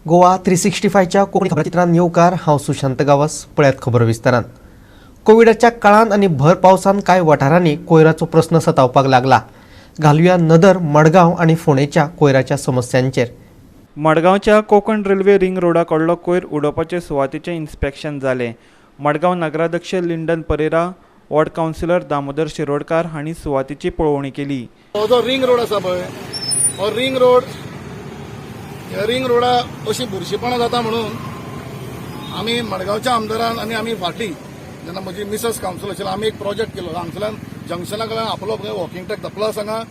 गोवा 365च्या कोकणी खबराचित्रांत येवकार हांव सुशांत गावस. पळयात खबर विस्तारान. कोविडाच्या काळांत आनी भर पावसान कांय वाठारांनी कोयराचो प्रस्न सतावपाक लागला. घालुया नदर मडगांव आनी फोंडेच्या कोयराच्या समस्यांचेर. मडगांवच्या कोकण रेल्वे रिंग रोडा कडलो कोयर उडोवपाचे सुवातेचें इन्स्पेक्शन जालें. मडगांव नगराध्यक्ष लिंडन परेरा, वॉर्ड कावन्सिलर दामोदर शिरोडकार हांणी सुवातेची पळोवणी केली. जो रिंग रोड आसा पळय, हो रिंग रोड, ह्या रिंग रोडा अशी बुरशीपणां जाता म्हणून आमी मडगांवच्या आमदारान आनी आमी फाटीं जेन्ना म्हजी मिसेस कावन्सिल आशिल्ली आमी एक प्रोजेक्ट केलो. हांगसरल्यान जंक्शना कडल्यान आपलो वॉकिंग ट्रॅक प्लस हांगा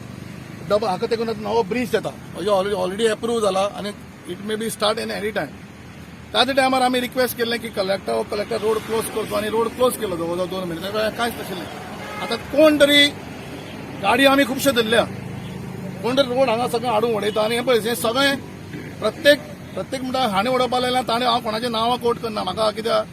हाका तेकून नवो ब्रीज येता, ऑलरेडी एप्रूव जाला आनी it may be start in any time. त्याच टायमार आमी रिक्वेस्ट केल्लें की कलेक्टर रोड क्लोज करचो आनी रोड क्लोज केलो जवळ 2 मिनटां. कांयच नाशिल्लें. आतां कोण तरी गाडी आमी खुबशे धरल्या, कोण तरी रोड हांगा सगळें हाडून उडयता आनी हें पळय हें सगळें प्रत्येक म्हणटा हाणें उडोवपा लायल्यार ताणें हांव कोणाचें नांवां कोट करना, म्हाका कित्याक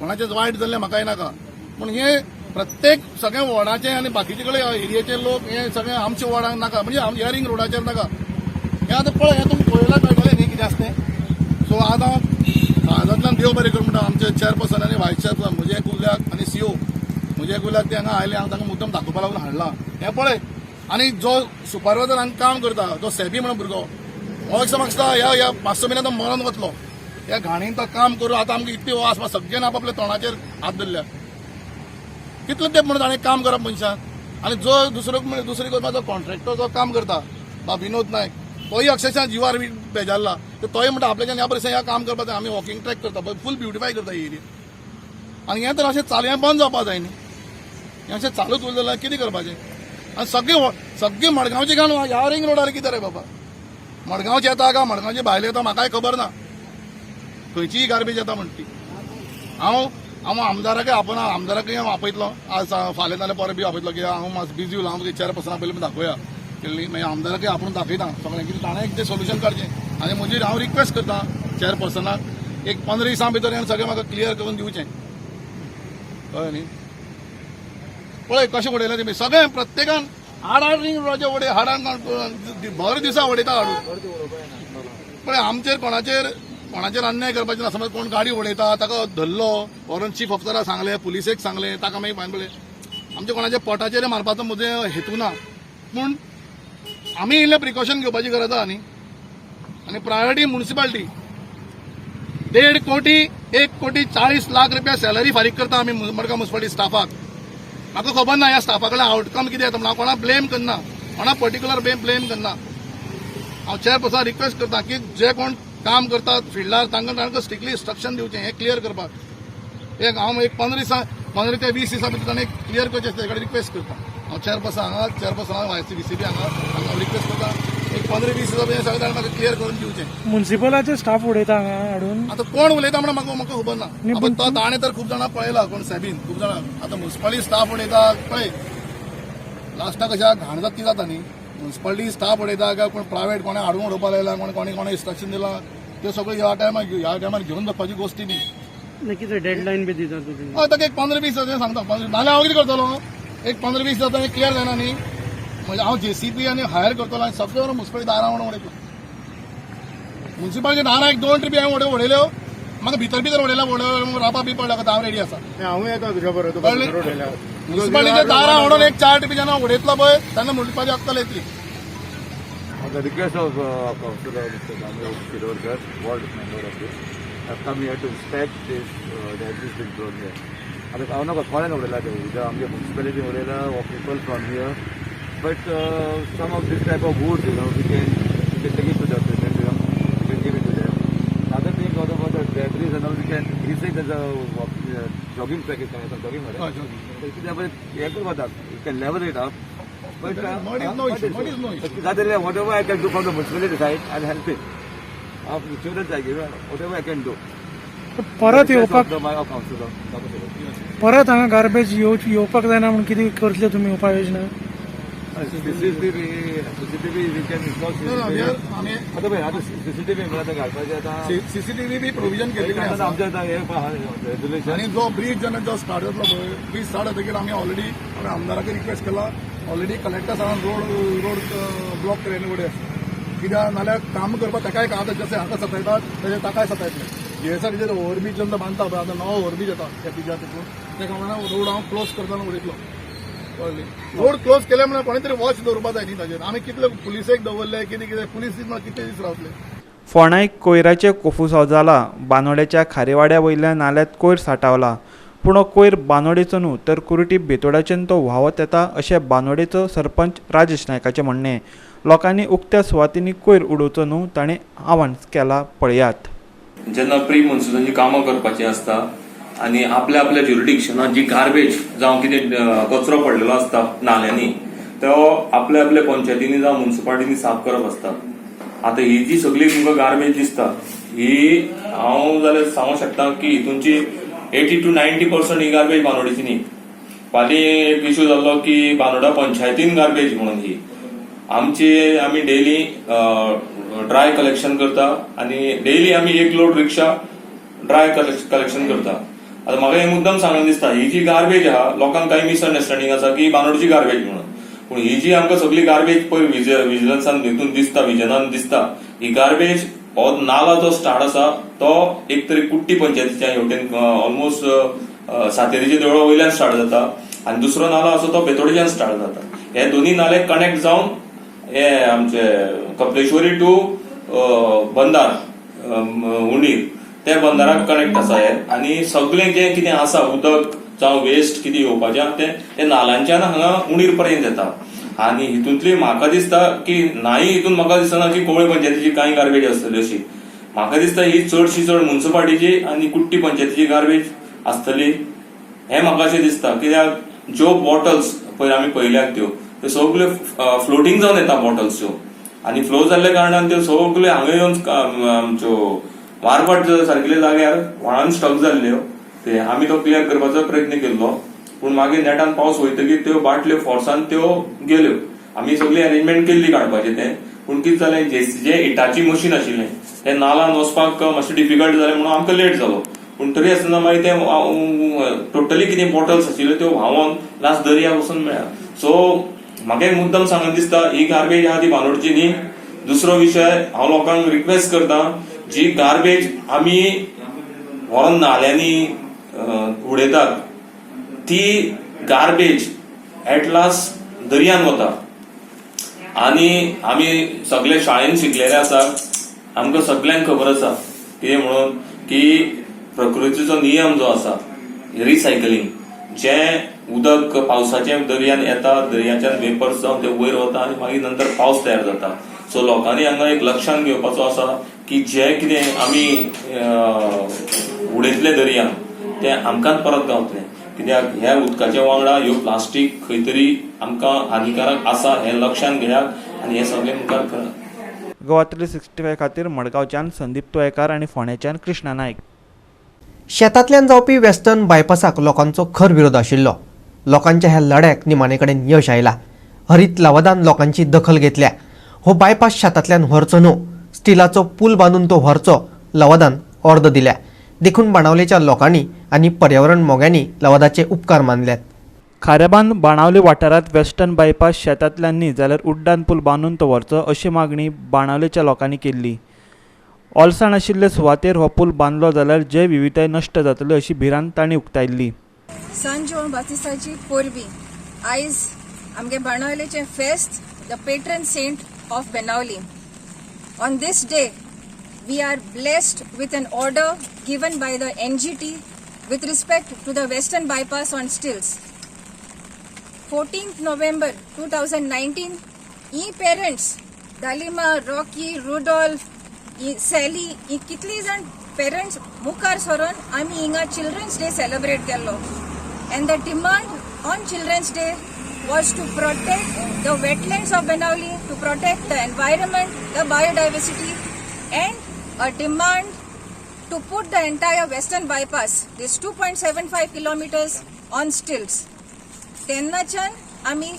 कोणाचें वायट जाल्लें म्हाकाय नाका. पूण हें प्रत्येक सगळ्या वॉर्डाचें आनी बाकीचे कडेन एरियेचे लोक हें सगळें आमच्या वॉर्डाक नाका, म्हणजे ह्या रिंग रोडाचेर नाका. हें आतां पळय, हें तुमकां पळयलां कळटलें न्ही कितें आसा तें. सो आतां हाजांतल्यान देव बरें करूं म्हणटा आमचे चेअरपर्सन आनी व्हायस चेअरपर्सन म्हजे कुल्याक आनी सीओ म्हजे कुल्याक ते हांगा आयले, हांव तांकां मुद्दम दाखोवपा लागून हाडलां. हें पळय. आनी जो सुपरवायझर हांगा काम करता तो सेबी म्हणून भुरगो, हो म्हाका दिसता ह्या 5-6 म्हयन्यां तो मरण वतलो. ह्या घाणीन तो काम करून आतां आमकां इतली वास सगळ्यांनी आपापल्या तोंडाचेर हात धरल्या. कितले तेंप म्हणून ताणें काम करप मनशान. आनी जो दुसरी जो कॉन्ट्रॅक्टर जो काम करता बा विनोद नायक, तोय अक्षरशा जिवार बेजारला. तोय म्हणटा आपल्याच्यान ह्या परिसरांत ह्या काम करपाक आमी वॉकिंग ट्रॅक करता, फूल ब्युटिफाय करता ही एरिया. आनी हें तर अशें हें बंद जावपा जाय न्ही. हें अशें चालूच उरलें जाल्यार कितें करपाचें. आनी सगळीं मडगांवची घाण ह्या रिंग रोडार कितें रे बाबा. मडगांवची येता काय मडगांवची भायली येता म्हाकाय खबर ना. खंयचीय गार्बेज येता म्हणटी. हांव आमदाराकय आमदाराकय हांव आपयतलो आज, फाल्यां नाल्यार परत बी आपयतलो की हांव मातसो बिजी उरलो. हांव चेअरपर्सना पयलीं दाखोवया केल्ली, मागीर आमदाराकय आपूण दाखयता सगळें कितें ताणें कितें सोल्युशन काडचें. आनी म्हजी हांव रिक्वेस्ट करता चेअरपर्सनाक एक 15 दिसां भितर हें सगळें म्हाका क्लियर करून दिवचें. कळ्ळें न्ही. पळय कशें उडयलें तेमी सगळें प्रत्येकान हाड रिंग रोडाचे उडय हाडान भर दिसा उडयता हाडून. पळय आमचेर कोणाचेर अन्याय करपाचें ना. समज कोण गाडी उडयता ताका धरलो, व्हरून चीफ ऑफिसराक सांगलें, पुलिसेक सांगलें, ताका मागीर पळय आमच्या कोणाच्या पोटाचेर मारपाचो म्हजो हेतू ना. पूण आमी इल्लें प्रिकॉशन घेवपाची गरज आहा न्ही. आनी प्रायोरिटी म्युनिसिपालिटी 1.5 कोटी 40 लाख रुपया सॅलरी फारीक करता आमी मडगांव म्युनिसिपालिटी स्टाफाक. म्हाका खबर ना ह्या स्टाफा कडल्यान आउटकम कितें येता. हांव कोणाक ब्लेम करना, कोणा पर्टिक्युलर ब्लेम करना. हांव चेअरपर्सन रिक्वेस्ट करता की जे कोण काम करतात फिल्डार तांकां स्ट्रिक्टली इंस्ट्रक्शन दिवचें हें क्लियर करपाक. हांव एक 15 ते 20 दिसां भितर ताणें क्लियर करचें ताचे कडेन रिक्वेस्ट करता. हांव चेअरपर्सनाक व्हायस हांगा रिक्वेस्ट करता एक 15-20 दिसां भितर सगळें म्हाका क्लियर करून दिवचें. म्युन्सिपलाचे स्टाफ उडयता हांगा हाडून. आतां कोण उलयता म्हणून म्हाका खबर ना. तो ताणें तर खूब जाणां पळयला, कोण सेबीन खूब जाणां. आतां म्युन्सिपालिटी स्टाफ उडयता पळय, लास्टाक कशा घाण जाता ती जाता न्ही. म्युन्सिपालिटी स्टाफ उडयता काय कोण प्रायवेट कोणें हाडून उडोवपा लायला, कोणें इंस्ट्रक्शन दिलां, त्यो सगळ्यो ह्या टायमार घेवन वचपाची गोश्टी न्ही. कितें डेडलायन बी दिता तुमी. हय ताका एक 15-20 दिसां सांगता. नाल्यार हांव कितें करतलो, एक 15-20 दिसां हें क्लियर जायना न्ही. म्हणजे हांव JCP आनी हायर करतलो आनी सगळें व्हरून म्युन्सिपालिटी दारां व्हरून उडयतलो. म्युन्सिपालिटी दारां एक 2 ट्रिपी हांवें उडयल्यो, म्हाका भितर उडयल्या रावपा बी पडला हांव रेडी आसा. हांव येता तुज्या बरोबर. म्युन्सिपालिटीच्या दारां व्हरून एक 4 ट्रिपी जेन्ना उडयतलो पळय तेन्ना म्युन्सिपालिटी अक्कल येतली. The request of Councillor Mr. Damoder Shirorkar, Ward Member of this, have come here to inspect this that has been grown here. आता हांव नका थोड्यान उडयला ते उदक आमच्या म्युन्सिपालिटीन उडयला or people from here, but some of this type of wood, we can take it to the president, we can give it to them. Other thing about the debris and all, we can recycle the jogging track is coming, jogging right? So त्यामुळे हे करतात, we can level it up. But mud is no issue. Whatever I can do from the municipality side, I'll help it. Of children I give, whatever I can do. परत येवपाक my councillor. परत हांगा garbage येवपाक जायना म्हणून कितें करतले तुमी उपाय योजना. CCTV we can install CCTV. आता पळय आता CCTV म्हणल्यार घालपाचें आता CCTV बी प्रोविजन केलेली आसा. आमच्या आता हे रेग्युलेशन. आनी जो ब्रीज जेन्ना जो स्टार्ट जातलो पळय, ब्रीज स्टार्ट जातकीर आमी ऑलरेडी आमदाराक रिक्वेस्ट केला, ऑलरेडी कलेक्टर रोड ब्लॉक केलेले उडय आसा. कित्याक नाल्यार काम करपाक ताकाय आतां जशें हाका सतायतात तशें ताकाय सतायतले जीएसआरटीचेर ओव्हरब्रीज जेन्ना बांदता पळय आतां नवो ओव्हरब्रीज येता त्या ब्रिजा तितून त्या कारणान रोड हांव क्लोज करतना उडयतलो कळ्ळें रोड क्लोज केले म्हणल्यार कोणे तरी वॉच दवरपा जाय न्ही ताचेर आमी कितले पुलिसेक दवरले कितें पुलीस दीस म्हणल्यार कितले दीस रावतले. फोंड्याक कोयराचे कोफूसांव जाला. बांदोड्याच्या खारेवाड्या वयल्यान नाल्यात कोयर सांठावला. पूण हो कोयर बांदोडेचो न्हू तर कुर्टी बेतोडाच्यान तो व्हांवत येता अशें बांदोडेचो सरपंच राजेश नायकाचें म्हणणें. लोकांनी उक्त्या सुवातींनी कोयर उडोवचो न्हू ताणें आव्हान केलां पळयात. जेन्ना प्री मॉन्सुनाची कामां करपाची आसता आनी आपल्या आपल्या ज्युरिडिक्शनात जी गार्बेज जावं कितें कचरो पडलेलो आसता नाल्यांनी तो आपल्या आपल्या पंचायतींनी जावं म्युन्सिपालिटीनी साफ करप आसता. आतां ही जी सगळी तुमकां गार्बेज दिसता ही हांव जाल्यार सांगूंक शकता की हितूंची 80 to 90% ही गार्बेज बांदोडेची न्ही. फालीं एक इश्यू जाल्लो की बांदोडा पंचायतीन गार्बेज म्हणून ही आमी डेली ड्राय कलेक्शन करता आनी डेली आमी 1 लोड रिक्षा ड्राय कलेक्शन करता. आतां म्हाका एक मुद्दम सांगून दिसता ही जी गार्बेज आहा लोकांक काही मिसअंडरस्टँडिंग आसा की बांदोडची गार्बेज म्हणून पूण ही जी आमकां सगळी गार्बेज पळय विजिलन्सान हितून दिसता विजनान दिसता ही गार्बेज हो नाला जो स्टार्ट आसा तो एक तरी कुट्टी पंचायतीच्या हेवटेन ऑलमोस्ट सातेरीच्या देवळा वयल्यान स्टार्ट जाता आनी दुसरो नालो आसा तो बेतोडेच्यान स्टार्ट जाता. हे दोन्ही नाले कनेक्ट जावन हे आमचे कपलेश्वरी टू बंदार उंडीर ते बंदाराक कनेक्ट आसा हे आनी सगळें जे कितें आसा उदक जावं वेस्ट कितें येवपाचें ते नाल्यांच्यान हांगा उंडीर पर्यंत येता. आनी हितूंतली म्हाका दिसता की नाही हितून म्हाका दिसना की कोवळे पंचायतीची कांय गार्बेज आसतली अशी. म्हाका दिसता ही चडशी चड म्युन्सिपालिटीची आनी कुट्टी पंचायतीची गार्बेज आसतली हें म्हाका अशें दिसता. कित्याक ज्यो बॉटल्स पळय आमी पळयल्यात त्यो सगल्यो फ्लोटींग जावन येता बॉटल्सच्यो आनी फ्लो जाल्ल्या कारणान त्यो सगल्यो हांगा येवन आमच्यो मारवाड सारकिल्ल्या जाग्यार व्हाळान स्टक जाल्ल्यो ते आमी तो क्लियर करपाचो प्रयत्न केल्लो पूण मागीर नेटान पावस वयतकीर त्यो बाटल्यो फोर्सान त्यो गेल्यो. आमी सगळी अरेंजमेंट केल्ली काडपाचें तें पूण कितें जालें जे इटाची मशीन आशिल्लें तें नालान वचपाक मातशें डिफिकल्ट जालें म्हणून आमकां लेट जालो. पूण तरी आसतना मागीर ते टोटली कितें बॉटल्स आशिल्ल्यो त्यो व्हांवोन लास्ट दर्याक वचून मेळ्ळा. सो म्हाका एक मुद्दम सांगून दिसता ही गार्बेज आहा ती बांदोडची न्ही. दुसरो विशय हांव लोकांक रिक्वेस्ट करता जी गार्बेज आमी व्हरून नाल्यांनी उडयतात ती गार्बेज एट लास्ट दर्यान वता आनी आमी सगळे शाळेन शिकलेले आसा आमकां सगळ्यांक खबर आसा कितें म्हणून की प्रकृतीचो नियम जो आसा रिसायकलिंग जें उदक पावसाचें दर्यान येता दर्याच्यान वेपर्स जावन ते वयर वता आनी मागीर नंतर पावस तयार जाता. सो लोकांनी हांगा एक लक्षांत घेवपाचो आसा की जें कितें आमी उडयतले दर्यान तें आमकांच परत गावतलें. कित्याक ह्या उदकाच्या वांगडा ह्यो प्लास्टीक खंय तरी आमकां हानिकारक आसा हें लक्षांत घेयात आनी हें सगळें मुखार करात. गोवा 365 खातीर मडगांवच्यान संदीप तोयेकार आनी फोंड्याच्यान कृष्णा नायक. शेतांतल्यान जावपी वेस्टर्न बायपासाक लोकांचो खर विरोध आशिल्लो. लोकांच्या ह्या लढ्याक निमाणे कडेन यश आयला. हरीत लवादान लोकांची दखल घेतल्या. हो बायपास शेतांतल्यान व्हरचो न्हू स्टिलाचो पूल बांदून तो व्हरचो लवादान अर्द दिल्या. देखून बाणावलेच्या लोकांनी आनी पर्यावरण मोग्यांनी लवादाचे उपकार मानल्यात. खारेबांद बाणावले वाठारांत वेस्टर्न बायपास शेतांतल्यान न्ही जाल्यार उड्डाण पूल बांदून तो व्हरचो अशी मागणी बाणावलेच्या लोकांनी केल्ली. ओलसाण आशिल्ले सुवातेर हो पूल बांदलो जाल्यार जैव विविधताय नश्ट जातली अशी भिरांत तांणी उक्तायल्ली. सान जॉन बातिस्ताची पोरवी आयज आमगे बाणावलेचे फेस्त the patron saint of Benaulim. On this day we are blessed with an order given by the NGT with respect to the western bypass on stills. 14th November 2019 parents Dalima, Rocky, Rudolph, Sally kitli jan parents mukar soron ami inga Children's Day celebrate kello and the demand on Children's Day was to protect the wetlands of Benauli, to protect the environment, the biodiversity and a demand to put the entire western bypass, this 2.75 kilometers, on stilts. Tennachan ami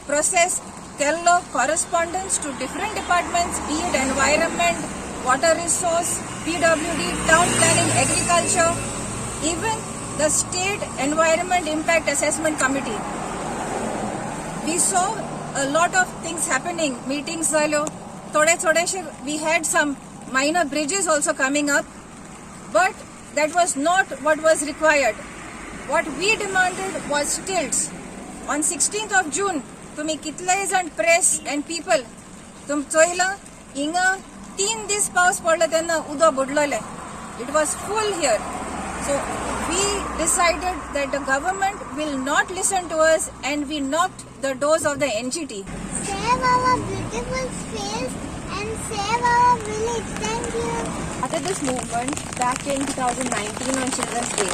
process kello correspondence to different departments, be it environment, water resource, PWD, town planning, agriculture, even the state environment impact assessment committee. We saw a lot of things happening, meetings zalo, थोडेशे we had some minor bridges also coming up, but that was not what was required. What we demanded was skills. On 16th of June, तुम्ही कितलेय जण press and people तुम चोयला हिंगा 3 दीस पावस पडलो तेन्ना उदक बुडलोले. It was full here. So we decided that the government will not listen to us and we knocked the doors of the NGT. Save our beautiful space and save our village. Thank you. Started this movement back in 2019 on Children's Day,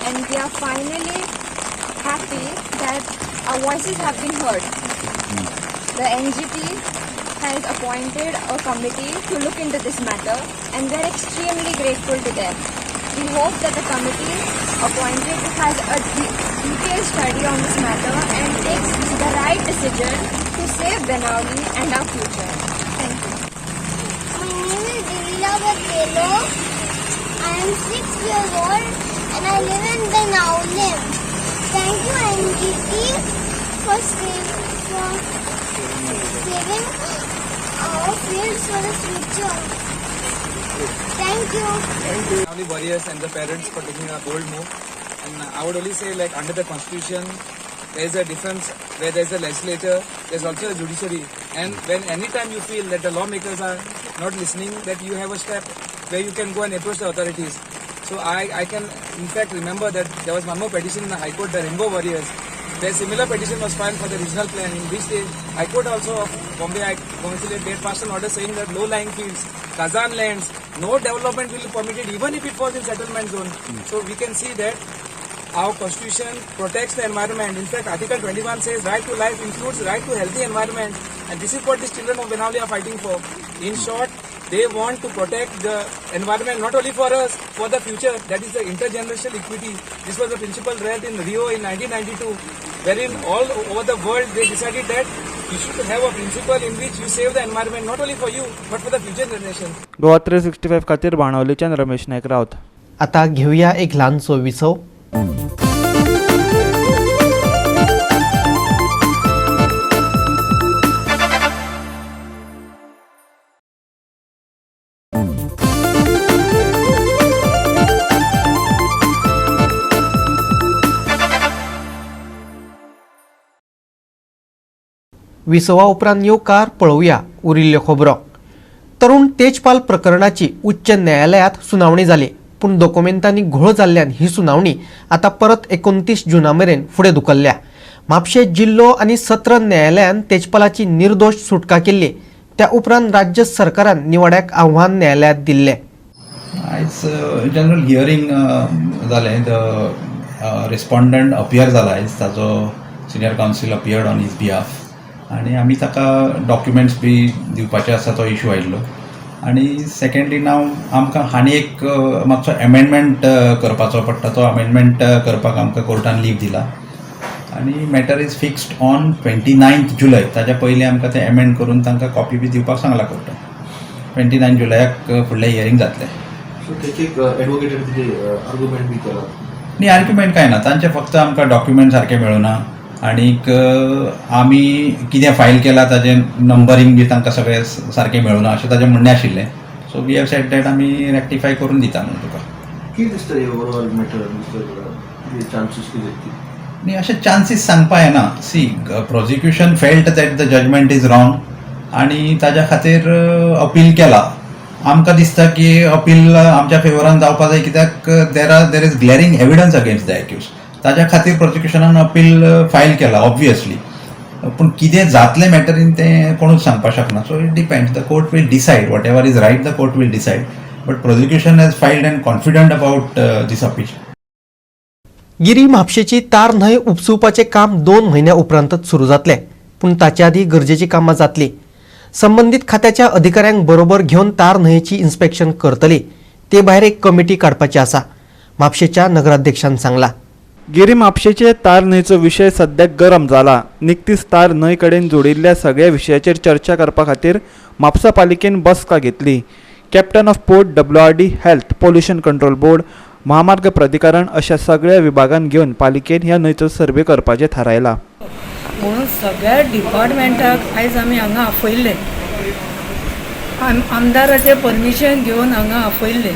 and we are finally happy that our voices have been heard. The NGT has appointed a committee to look into this matter, and we are extremely grateful to them. We hope that the committee appointed has a detailed study on this matter and takes the right decision to save Benauli and our future. Thank you. My name is Divila Vatelo. I am 6 years old and I live in Benauli. Thank you NGT for saving our fields for the future. Thank you. Family warriors and the parents for taking a bold move. And I would only say, like, under the constitution, there is a difference where there is a legislature, there is also a judiciary. And when anytime you feel that the lawmakers are not listening, that you have a step where you can go and approach the authorities. So I can in fact remember that there was one more petition in the High Court, the Rainbow Warriors, where similar petition was filed for the regional plan, in which the High Court also of Bombay Commercial they passed an order saying that low-lying fields, Kazan lands, no development will be permitted even if it falls in settlement zone. So we can see that our constitution protects the environment. In fact, Article 21 says right to life includes right to healthy environment, and this is what these children of Benauli are fighting for. In short, they want to protect the environment not only for us, for the future. That is the intergenerational equity. This was the principle read in Rio in 1992, wherein all over the world they decided that you should have a principle in which you save the environment not only for you but for the future generation. Goa 365 खातीर बाणावलीच्यान रमेश नायक रावत. आता घेऊया एक लहानसो विसव. विसवा उपरांत येवकार पळोवया उरिल्ल्यो खबरो. तरुण तेजपाल प्रकरणाची उच्च न्यायालयात सुनावणी जाली, पूण डॉक्युमेंटांनी घोळ जाल्ल्यान ही सुनावणी आता परत 29 जूना मेरेन फुडें धुकल्ल्या. म्हापशे जिल्लो आनी सत्र न्यायालयान तेजपालाची निर्दोष सुटका केल्ली. त्या उपरांत राज्य सरकारान निवाड्याक आव्हान न्यायालयात दिल्लें. आयज जनरल हियरींग जालें. द रिस्पॉन्डंट अपियर जाला आयज. ताजो senior council appeared on his behalf आनी आमी ताका डॉक्युमेंट्स बी दिवपाचे आसा तो इशू आयिल्लो. आनी सेकेंडली नाव आमकां हांणी एक मातसो एमेंडमेंट करपाचो पडटा. तो अमेंडमेंट करपाक आमकां कोर्टान लीव दिला आनी matter is fixed on 29 July. ताच्या पयलीं आमकां तें एमेंड करून तांकां कॉपी बी दिवपाक सांगला कोर्टान. 29 जुलयाक फुडलें हियरींग जातलें. न्ही आर्ग्युमेंट कांय ना. तांचे फक्त आमकां डॉक्युमेंट सारके मेळुना आनीक आमी कितें फायल केलां ताजें नंबरींग बी तांकां सगळें सारकें मेळुना अशें ताजें म्हणणें आशिल्लें. So we have said that आमी रेक्टिफाय करून दिता म्हणून तुका. न्ही अशे चान्सीस सांगपा येना. सी prosecution felt that the judgment is wrong आनी ताज्या खातीर अपील केला. आमकां दिसता की अपील आमच्या फेवरान जावपा जाय, कित्याक there is glaring evidence against the accused. ताज्या खातीर प्रोसिक्युशनान अपील फायल केला ऑब्वियसली. पूण कितें जातलें मॅटरीन तें कोणूच सांगपाक शकना. So it depends. The court will decide whatever is right. The court will decide. But prosecution has filed and confident about this appeal. Giri म्हापशेची तार न्हंय उपसुवपाचें काम 2 म्हयन्या उपरांतच सुरू जातलें, पूण ताचे आदी गरजेची कामां जातली. संबंदीत खात्याच्या अधिकाऱ्यांक बरोबर घेवन तार न्हंयेची इन्स्पेक्शन करतली. ते भायर एक कमिटी काडपाची आसा, म्हापशेच्या नगराध्यक्षान सांगला. गिरी म्हापशेचे तार न्हंयचो विशय सद्याक गरम जाला. निकतीच तार न्हंय कडेन जोडिल्ल्या सगळ्या विशयाचेर चर्चा करपा खातीर म्हापसा पालिकेन बसका घेतली. Captain of port, WRD, health, pollution control board, महामार्ग प्राधिकरण अशा सगळ्या विभागांक घेवन पालिकेन ह्या न्हंयचो सर्वे करपाचें थारायला. म्हणून सगळ्या डिपार्टमेंटाक आयज आमी हांगा आपयल्ले आमदाराचे परमिशन घेवन हांगा आपयल्ले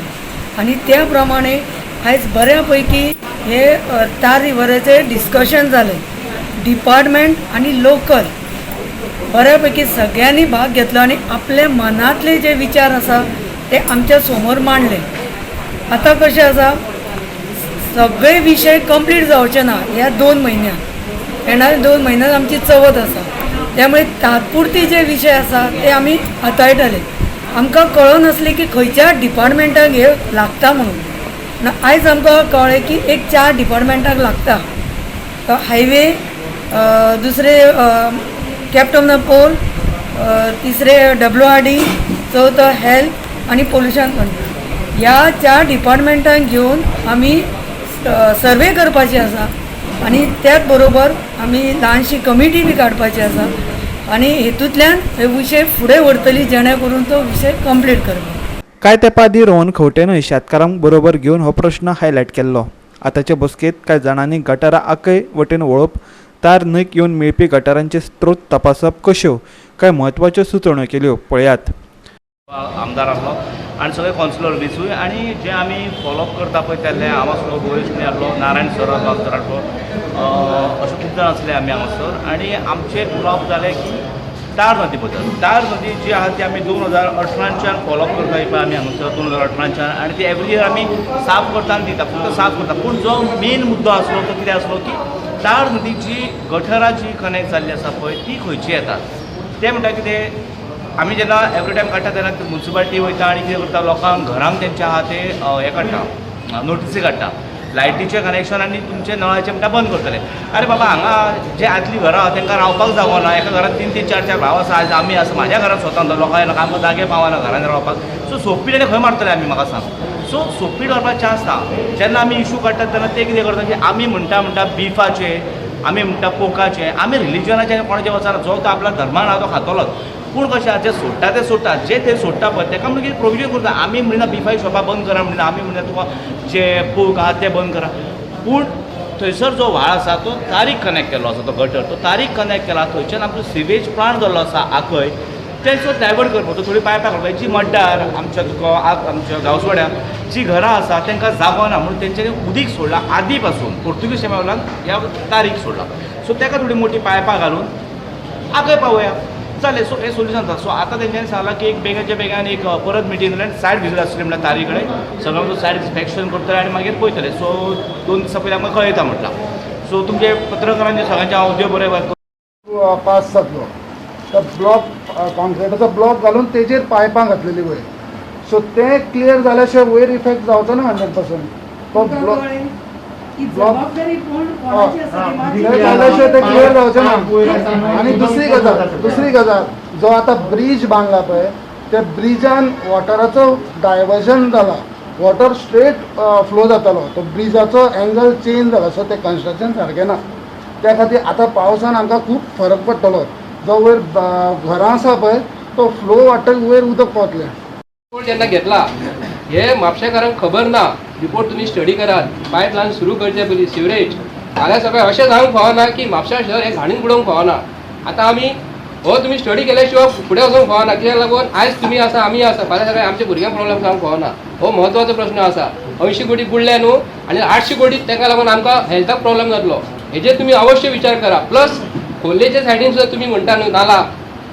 आनी त्या प्रमाणे आयज बऱ्यापैकी हे तार रिव्हराचें डिस्कशन जालें. डिपार्टमेंट आनी लोकल बऱ्यापैकी सगळ्यांनी भाग घेतलो आनी आपले मनांतले जे विचार आसा ते आमच्या समोर मांडले. आतां कशें आसा, सगळे विशय कंप्लीट जावचे ना ह्या 2 म्हयन्यांत. येणाऱ्या 2 म्हयन्यांत आमची चवथ आसा, त्यामुळे तात्पुरते जे विशय आसा ते आमी हाताळटले. आमकां कळोन आसलें की खंयच्या डिपार्टमेंटाक हे लागता म्हणून. आयज आमकां कळ्ळें की एक 4 डिपार्टमेंटाक लागता. हायवे, दुसरे कॅप्टन ऑफ पोल, तिसरे WRD, चवथो हेल्थ आनी पोल्युशन कंट्रोल. ह्या 4 डिपार्टमेंटांक घेवन आमी सर्वे करपाची आसा आनी त्याच बरोबर आमी ल्हानशी कमिटी बी काडपाची आसा आनी हेतूंतल्यान हे विशय फुडें व्हरतली जेणे करून तो विशय कंप्लीट करप. कांय तेंपा आदी रोहन खंवटेनूय शेतकारांक बरोबर घेवन हो प्रश्न हायलायट केल्लो. आतांचे बसकेंत कांय जाणांनी गटारां आखय वटेन वळप, तार न्हंयक येवन मेळपी गटारांचे स्त्रोत तपासप कश्यो कांय म्हत्वाच्यो सुचोवण्यो केल्यो पळयात. आमदार आसलो आनी सगळे कावन्सिलर बीसूय आनी जे आमी फॉलोअप करता पळय तेल्ले हांव आसलो, गोयेश आसलो, नारायण सर आसलो, अशे खूब जाण आसले आमी हांगासर. आनी आमचे उलोवप जालें की तार नदी बद्दल. तार नदी जी आहा ती आमी 2018च्यान फॉलोअप करता पळय आमी हांगासर 2018च्यान, आनी ती एवरी इयर आमी साफ करता आनी दिता, फक्त साफ करता. पूण जो मेन मुद्दो आसलो तो कितें आसलो की तार नदीची गटरां जी कनेक्ट जाल्ली आसा पळय ती खंयची येतात. ते म्हणटा कितें, आमी जेन्ना एवरी टायम काडटा तेन्ना म्युन्सिपालिटी वयता आनी कितें करता, लोकांक घरांक तेंचे आहा ते हें काडटा, नोटिसी काडटा, लायटीचें कनेक्शन आनी तुमचे नळाचें म्हणटा बंद करतले. अरे बाबा, हांगा जे आदली घरां आहा तांकां रावपाक जागो ना. एका घरांत 3-3, 4-4 भाव आसा. आज आमी आसा, म्हाज्या घरांत स्वता लोकां येना, आमकां जागे पावना घरांत रावपाक. सो सोंपपीट आनी खंय मारतले आमी, म्हाका सांग. सो सोंपपीट व्हरपाक चान्स ना. जेन्ना आमी इशू काडटात तेन्ना ते कितें करता की आमी म्हणटा बिफाचे, आमी म्हणटा पोकाचे, आमी रिलिजनाचे कोणाचे वचना. जो तो आपल्या धर्मान आहा तो खातलोच. पूण कशें आहा, जे सोडटा ते सोडटा, जे ते सोडटा पळय तेका म्हणून कितें प्रोविजन करता. आमी म्हणना बिफाई शॉपां बंद करा म्हणना, आमी म्हणना तुका जे पोक आहा ते बंद करा. पूण थंयसर जो व्हाळ आसा तो तारीक कनेक्ट केल्लो आसा, तो गटर तो तारीक कनेक्ट केला. थंयच्यान आमचो सिवेज प्लांट जाल्लो आसा आखय, तेंचो डायवर्ट करपाचो. थोडी पायपां काडपाची. जी मड्डार आमच्या तुका आमच्या गांवसवाड्यार जी घरां आसा तांकां जागो ना म्हणून तेंच्यांनी उदीक सोडलां. आदी पासून पोर्तुगीज टायमा वयल्यान ह्या तारीक सोडला. सो ताका थोडी मोठी पायपां घालून आखय पावया जालें. सो हें सोल्युशन जाता. सो आतां तेंच्यांनी सांगलां की एक बेगाच्या बेगान एक परत मिटींग जाल्यार सायट विजीट आसतली म्हणल्यार तारी कडेन सगळ्यांचो सायट इन्स्पेक्शन करतले आनी मागीर पळयतले. सो 2 दिसां पयलीं आमकां कळयता म्हटलां. सो तुमचे पत्रकारांचे सगळ्यांचे हांव देव बरें पास जातलो. तो ब्लॉक कॉन्क्रिटाचो ब्लॉक घालून तेजेर पायपां घातलेली वयर. सो तें क्लियर जाल्या शिवाय वयर इफेक्ट जावचो ना 100%. तो ब्लॉक जाल्या शिवाय ते क्लियर जावचें ना. आनी दुसरी गजाल जो आतां ब्रीज बांदला पळय त्या ब्रिजान वॉटराचो डायवर्जन जाला. वॉटर स्ट्रेट फ्लो जातालो. तो ब्रिजाचो एंगल चेंज जाला. सो तें कन्स्ट्रक्शन सारकें ना. त्या खातीर आतां पावसान आमकां खूब फरक पडटलो. जो वयर घरां आसा पळय तो फ्लो वाडटच वयर उदक पावतलें. रिपोर्ट जेन्ना घेतला हे म्हापशेकारांक खबर ना. रिपोर्ट तुमी स्टडी करात. पायपलायन सुरू करचे पयलीं सिवरेज हांगा सगळें अशें जावंक फावना की म्हापशा शहर हे घाणीन बुडोवंक फावना. आतां आमी हो तुमी स्टडी केल्या शिवाय फुडें वचोंक फावना. कित्याक लागून आयज तुमी आसा, आमी आसा, फाल्यां सगळें आमच्या भुरग्यांक प्रॉब्लेम जावंक फावना. हो म्हत्वाचो प्रश्न आसा. 80 कोटी बुडले न्हू आनी 800 कोटी ताका लागून आमकां हेल्थाक प्रॉब्लेम जातलो. हेजेर तुमी अवश्य विचार करा. प्लस खोर्लेच्या सायडीन सुद्दां तुमी म्हणटा न्हू नाला,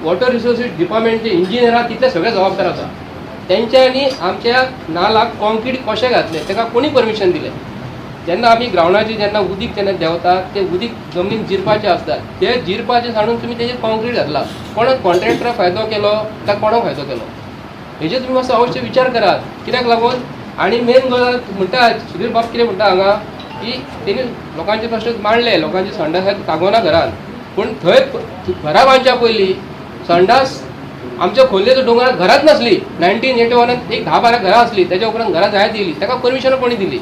वॉटर रिसोर्सीस डिपार्टमेंटचे इंजिनियरां तितले सगळे जबाबदार आसा. तेंच्यांनी आमच्या नालाक कॉन्क्रीट कशें घातलें ताका कोणी परमिशन दिलें. जेन्ना आमी ग्रावंडाची जेन्ना उदीक जेन्ना देंवता तें उदीक जमनीन जिरपाचें आसता. तें जिरपाचें सांडून तुमी तेजेर कॉन्क्रीट घातला. कोणाक कॉन्ट्रॅक्टराक फायदो केलो काय कोणाक फायदो केलो हेजेर तुमी मातसो अवश्य विचार करात. कित्याक लागून आनी मेन गजाल म्हणटा सुधीर बाब कितें म्हणटा हांगा की तेणी लोकांचे प्रश्न मांडले. लोकांचे संडास तागोना घरान. पूण थंय घरा बांदच्या पयलीं संडास आमच्या खोर्लेच्या दोंगरात घरात नसली. 1981 एक 10-12 घरां आसली. तेच्या उपरांत घरां जायत दिली. ताका परमिशन कोणी दिली.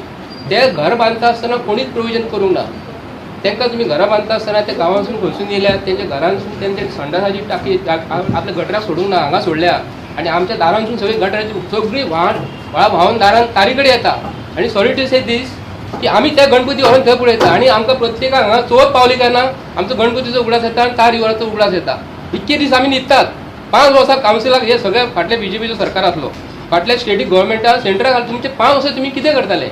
ते घर बांदता आसतना कोणीच प्रोविजन करूंक ना. तांकां तुमी घरां बांदता आसतना ते गांवांसून खंयसून येयल्यात. तेंच्या घरांसून तेंचे संडासाची टाकी आपल्या गटराक सोडूंक ना. हांगा सोडल्या आनी आमच्या दारांसून सगळी गटराची सगळी व्हाळां व्हांवन दारान तारी कडेन येता. आनी सॉरी टू से दीस की आमी त्या गणपती व्हरून थंय पळयता आनी आमकां प्रत्येकाक हांगा चवथ पावली केन्ना आमचो गणपतीचो उगडास येता आनी तार रिवराचो उगडास येता. इतके दीस आमी न्हिदतात. 5 वर्सां कावन्सिलाक हे सगळे फाटले BJPचो सरकार आसलो, फाटल्या स्टेटीक गव्हर्मेंटान सेंट्रल तुमचे 5 वर्सां तुमी कितें करताले?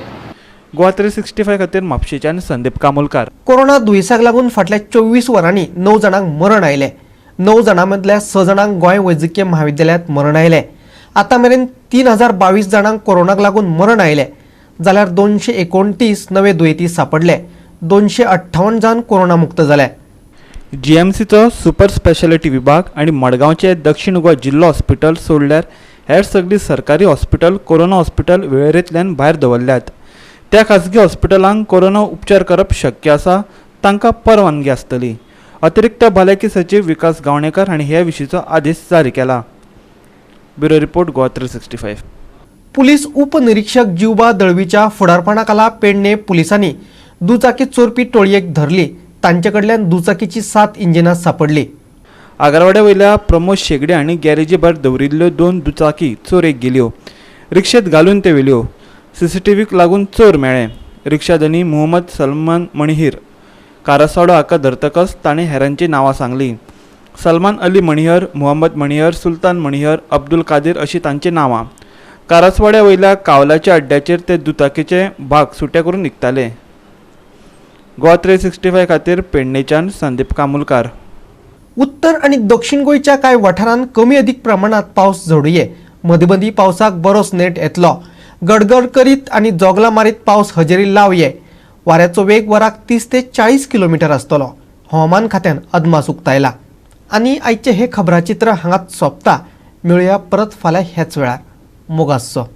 गोवा 365 खातीर म्हापशेच्यान संदीप कामोलकार. कोरोना दुयेंसाक लागून फाटल्या 24 वरांनी 9 जाणांक मरण आयले. 9 जाणां मदल्या 6 जाणांक गोंय वैजकीय महाविद्यालयांत मरण आयले. आतां मेरेन 3022 जाणांक कोरोनाक लागून मरण आयले, जाल्यार 229 नवे दुयेंती सापडले. 258 जाण कोरोना मुक्त जाले. GMCचो सुपर स्पेशालिटी विभाग आनी मडगांवचे दक्षिण गोवा जिल्लो हॉस्पिटल सोडल्यार हेर सगळीं सरकारी हॉस्पिटल कोरोना हॉस्पिटल वेळेरेंतल्यान भायर दवरल्यात. त्या खाजगी हॉस्पिटलांक कोरोना उपचार करप शक्य आसा तांकां परवानगी आसतली. अतिरिक्त भलायकी सचिव विकास गावणेकर हांणी हे विशींचो आदेश जारी केला. Bureau report Goa 365. पुलीस उपनिरीक्षक जिवबा दळवीच्या फुडारपणा खाला पेडणे पुलिसांनी दुचाकी चोरपी टोळयेक धरली. तांचे कडल्यान दुचाकीची 7 इंजिनां सापडली. आगरवाड्या वयल्या प्रमोद शेगडे हांणी गॅरेजी भायर दवरिल्ल्यो 2 दुचाकी चोरेक गेल्यो. रिक्षेत घालून ते व्हेल्यो. CCTVक लागून चोर मेळ्ळे. रिक्षा धनी मोहम्मद सलमान मणिहीर कारसावडो हाका धरतकच ताणें हेरांची नांवां सांगलीं. सलमान अली मणिहर, मोहम्मद मणिहर, सुलतान मणिहर, अब्दुल कादीर अशीं तांची नांवां. कारसवाड्या वयल्या कावलाच्या अड्ड्याचेर ते दुचाकीचे भाग सुटे करून विकताले. गोवा 365 खातीर पेडणेच्यान संदीप कामोलकार. उत्तर आणि दक्षिण गोंयच्या कांय वाठारांत कमी अधिक प्रमाणात पावस झडुये. मदीं मदीं पावसाक बरोच नेट येतलो. गडगड करीत आनी जोगला मारीत पावस हजेरी लावये. वाऱ्याचो वेग वराक 30 ते 40 किलोमीटर आसतलो. हवामान खात्यान अदमास उक्तायला. आनी आयचे हे खबराचित्र हांगाच सोंपता. मेळुया परत फाल्यां ह्याच वेळार. मोगासो.